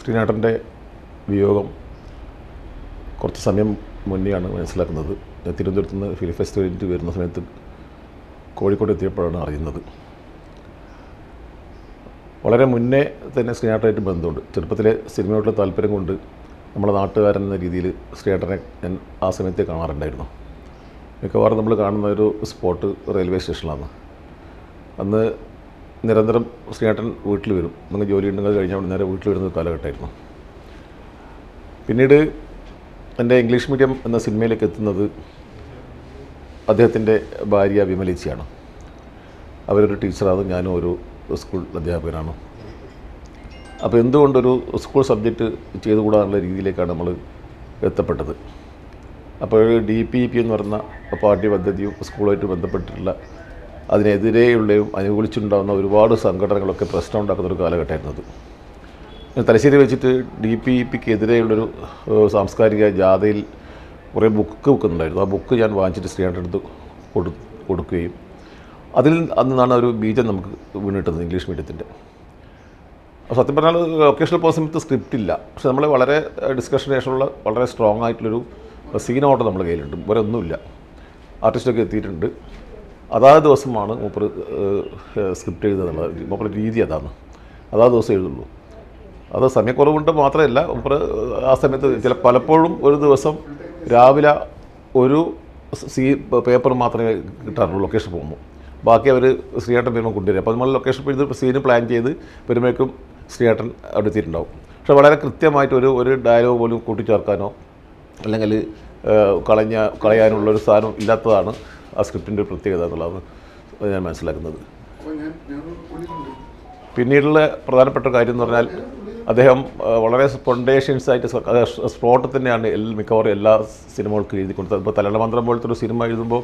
ശ്രീനാട്ടൻ്റെ വിയോഗം കുറച്ച് സമയം മുന്നെയാണ് മനസ്സിലാക്കുന്നത്. തിരുവനന്തപുരത്ത് നിന്ന് ഫിലിം ഫെസ്റ്റിവലിന് വരുന്ന സമയത്ത് കോഴിക്കോട് എത്തിയപ്പോഴാണ് അറിയുന്നത്. വളരെ മുന്നേ തന്നെ ശ്രീനാട്ടനായിട്ട് ബന്ധമുണ്ട്. ചെറുപ്പത്തിലെ സിനിമയോടുള്ള താല്പര്യം കൊണ്ട് നമ്മുടെ നാട്ടുകാരൻ എന്ന രീതിയിൽ ശ്രീനാട്ടനെ ഞാൻ ആ സമയത്തെ കാണാറുണ്ടായിരുന്നു. മിക്കവാറും നമ്മൾ കാണുന്ന ഒരു സ്പോട്ട് റെയിൽവേ സ്റ്റേഷനിലാണ്. അന്ന് നിരന്തരം ശ്രീനാട്ടൻ വീട്ടിൽ വരും. നിങ്ങൾ ജോലി ഉണ്ടെങ്കിൽ കഴിഞ്ഞാൽ നേരെ വീട്ടിൽ വരുന്ന കാലഘട്ടമായിരുന്നു. പിന്നീട് എൻ്റെ ഇംഗ്ലീഷ് മീഡിയം എന്ന സിനിമയിലേക്ക് എത്തുന്നത് അദ്ദേഹത്തിൻ്റെ ഭാര്യ വിമലേച്ചിയാണ്. അവരൊരു ടീച്ചറാണ്, ഞാനും ഒരു സ്കൂൾ അധ്യാപകനാണ്. അപ്പോൾ എന്തുകൊണ്ടൊരു സ്കൂൾ സബ്ജക്റ്റ് ചെയ്തുകൂടാനുള്ള രീതിയിലേക്കാണ് നമ്മൾ എത്തപ്പെട്ടത്. അപ്പോൾ DPEP എന്ന് പറയുന്ന പാഠ്യ പദ്ധതിയും സ്കൂളുമായിട്ട് ബന്ധപ്പെട്ടിട്ടുള്ള അതിനെതിരെയുള്ളതും അനുകൂലിച്ചുണ്ടാകുന്ന ഒരുപാട് സംഘടനകളൊക്കെ പ്രശ്നം ഉണ്ടാക്കുന്ന ഒരു കാലഘട്ടമായിരുന്നത്. തലശ്ശേരി വെച്ചിട്ട് DPEPക്കെതിരെയുള്ളൊരു സാംസ്കാരിക ജാഥയിൽ കുറേ ബുക്ക് വെക്കുന്നുണ്ടായിരുന്നു. ആ ബുക്ക് ഞാൻ വാങ്ങിച്ചിട്ട് ശ്രീനാട്ടൻ്റെ കൊടുക്കുകയും അതിൽ അന്നാണ് ഒരു ബീജം നമുക്ക് വീണിട്ടത് ഇംഗ്ലീഷ് മീഡിയത്തിൻ്റെ. സത്യം പറഞ്ഞാൽ ഒക്കേഷണൽ പോകുന്ന സമയത്ത് സ്ക്രിപ്റ്റ് ഇല്ല. പക്ഷെ നമ്മൾ വളരെ ഡിസ്കഷന് ശേഷമുള്ള വളരെ സ്ട്രോങ് ആയിട്ടുള്ളൊരു സീനോട്ട് നമ്മുടെ കയ്യിലുണ്ട്. വേറെ ഒന്നുമില്ല. ആർട്ടിസ്റ്റൊക്കെ എത്തിയിട്ടുണ്ട്. അതാത് ദിവസമാണ് മൂപ്പർ സ്ക്രിപ്റ്റ് എഴുതുന്നത്. മൂപ്പർ രീതി അതാണ്. അതാത് ദിവസം എഴുതുള്ളൂ. അത് സമയക്കുറവുണ്ട് മാത്രമല്ല, മൂപ്പർ ആ സമയത്ത് പലപ്പോഴും ഒരു ദിവസം രാവിലെ ഒരു പേപ്പർ മാത്രമേ കിട്ടാറുള്ളൂ ലൊക്കേഷൻ പോകുമ്പോൾ. ബാക്കി അവർ ശ്രീനാട്ടൻ വരുമ്പോൾ കൊണ്ടുവരും. അപ്പോൾ നമ്മൾ ലൊക്കേഷൻ പോയി സീന് പ്ലാൻ ചെയ്ത് വരുമ്പോഴേക്കും ശ്രീനാട്ടൻ അവിടെ എത്തിയിട്ടുണ്ടാവും. പക്ഷേ വളരെ കൃത്യമായിട്ട് ഒരു ഡയലോഗ് പോലും കൂട്ടിച്ചേർക്കാനോ അല്ലെങ്കിൽ കളയാനുള്ളൊരു സാധനം ഇല്ലാത്തതാണ് ആ സ്ക്രിപ്റ്റിൻ്റെ ഒരു പ്രത്യേകത എന്നുള്ളത് ഞാൻ മനസ്സിലാക്കുന്നത്. പിന്നീടുള്ള പ്രധാനപ്പെട്ട കാര്യം എന്ന് പറഞ്ഞാൽ അദ്ദേഹം വളരെ സ്പോണ്ടേഷ്യൻസ് ആയിട്ട് സ്പോട്ടിൽ തന്നെയാണ് മിക്കവാറും എല്ലാ സിനിമകൾക്കും എഴുതി കൊടുത്തത്. ഇപ്പോൾ തലമന്ത്രം പോലത്തെ ഒരു സിനിമ എഴുതുമ്പോൾ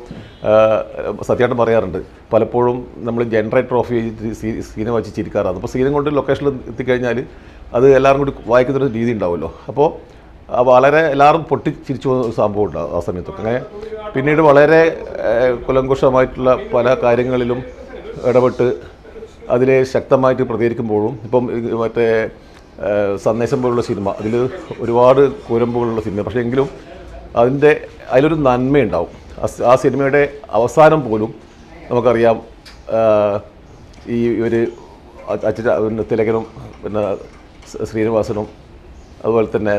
സത്യമായിട്ട് പറയാറുണ്ട്, പലപ്പോഴും നമ്മൾ ജനറേറ്റർ ഓഫ് ചെയ്ത് സീന വെച്ച് ചിരിക്കാറാണ്. അപ്പോൾ സീനം കൊണ്ട് ലൊക്കേഷനിൽ എത്തിക്കഴിഞ്ഞാൽ അത് എല്ലാവരും കൂടി വായിക്കുന്നൊരു രീതി ഉണ്ടാവുമല്ലോ. അപ്പോൾ വളരെ എല്ലാവരും പൊട്ടിച്ചിരിച്ചു പോകുന്ന ഒരു സംഭവം ഉണ്ടാകും ആ സമയത്തൊക്കെ. അങ്ങനെ പിന്നീട് വളരെ കുലങ്കുഷമായിട്ടുള്ള പല കാര്യങ്ങളിലും ഇടപെട്ട് അതിലെ ശക്തമായിട്ട് പ്രതികരിക്കുമ്പോഴും ഇപ്പം മറ്റേ സന്ദേശം പോലുള്ള സിനിമ, അതിൽ ഒരുപാട് കുരമ്പുകളുള്ള സിനിമ, പക്ഷേ എങ്കിലും അതിലൊരു നന്മയുണ്ടാവും. ആ സിനിമയുടെ അവസാനം പോലും നമുക്കറിയാം, ഈ ഒരു തിലകനും പിന്നെ ശ്രീനിവാസനും അതുപോലെ തന്നെ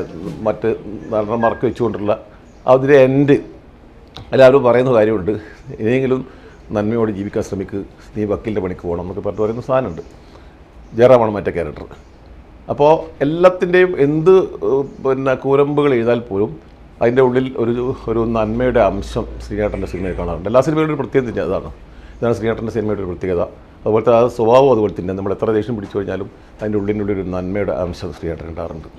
മറ്റ് നടന്മാർക്ക് വെച്ചുകൊണ്ടുള്ള അതിൻ്റെ എൻഡ് എല്ലാവരും പറയുന്ന കാര്യമുണ്ട്, ഇനിയെങ്കിലും നന്മയോടെ ജീവിക്കാൻ ശ്രമിക്കുക, നീ വക്കീലിൻ്റെ പണിക്ക് പോകണം എന്നൊക്കെ പറഞ്ഞിട്ട് പറയുന്ന സാധനമുണ്ട്. ജയറാമാണ് മറ്റേ ക്യാരക്ടർ. അപ്പോൾ എല്ലാത്തിൻ്റെയും എന്ത് പിന്നെ കൂരമ്പുകൾ എഴുതാൽ പോലും അതിൻ്റെ ഉള്ളിൽ ഒരു നന്മയുടെ അംശം ശ്രീനാട്ടൻ്റെ സിനിമയിൽ കാണാറുണ്ട്. എല്ലാ സിനിമയുടെ ഒരു പ്രത്യേകത ഇതാണ് ശ്രീനാട്ടൻ്റെ സിനിമയുടെ ഒരു പ്രത്യേകത. അതുപോലത്തെ ആ സ്വഭാവം അതുപോലെ തന്നെ നമ്മൾ എത്ര ദേഷ്യം പിടിച്ചു കഴിഞ്ഞാലും അതിൻ്റെ ഉള്ളിനുള്ളിൽ ഒരു നന്മയുടെ അംശം ശ്രീനാട്ടൻ ഉണ്ടാകാറുണ്ട്.